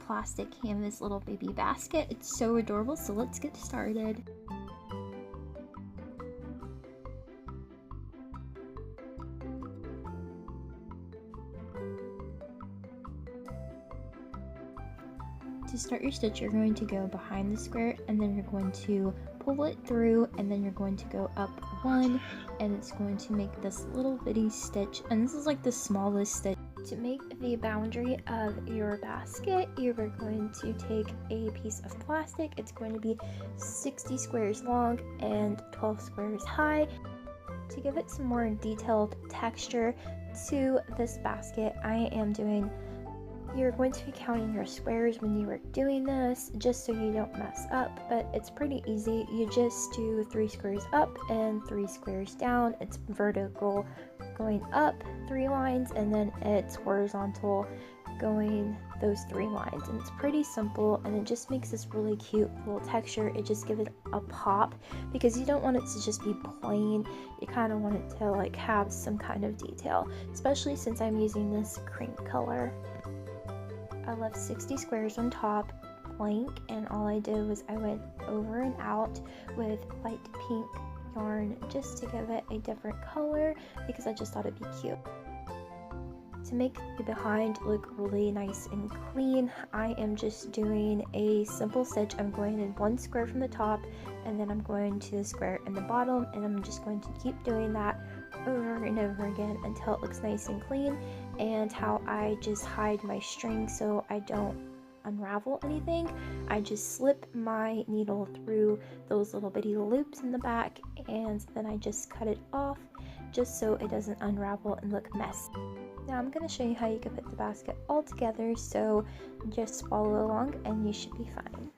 plastic canvas little baby basket. It's so adorable, so let's get started. To start your stitch, you're going to go behind the square, and then you're going to pull it through, and then you're going to go up one, and it's going to make this little bitty stitch, and this is like the smallest stitch. To make the boundary of your basket, you're going to take a piece of plastic. It's going to be 60 squares long and 12 squares high. To give it some more detailed texture to this basket, you're going to be counting your squares when you are doing this, just so you don't mess up, but it's pretty easy. You just do 3 squares up and 3 squares down. It's vertical going up 3 lines, and then it's horizontal going those 3 lines, and it's pretty simple, and it just makes this really cute little texture. It just gives it a pop, because you don't want it to just be plain. You kind of want it to like have some kind of detail, especially since I'm using this cream color. I left 60 squares on top blank, and all I did was I went over and out with light pink yarn just to give it a different color, because I just thought it'd be cute. To make the behind look really nice and clean, I am just doing a simple stitch. I'm going in 1 square from the top, and then I'm going to the square in the bottom, and I'm just going to keep doing that over and over again until it looks nice and clean. And how I just hide my string so I don't unravel anything, I just slip my needle through those little bitty loops in the back, and then I just cut it off just so it doesn't unravel and look messy. Now I'm going to show you how you can put the basket all together, so just follow along and you should be fine.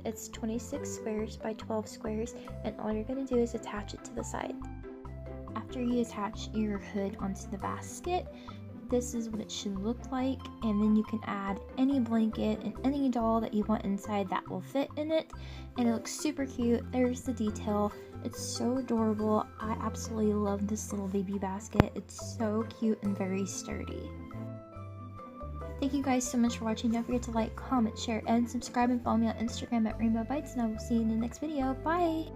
It's 26 squares by 12 squares, and all you're going to do is attach it to the side. After you attach your hood onto the basket, this is what it should look like, and then you can add any blanket and any doll that you want inside that will fit in it, and it looks super cute. There's the detail. It's so adorable. I absolutely love this little baby basket. It's so cute and very sturdy. Thank you guys so much for watching. Don't forget to like, comment, share, and subscribe, and follow me on Instagram at Rainbow Bites, and I will see you in the next video. Bye!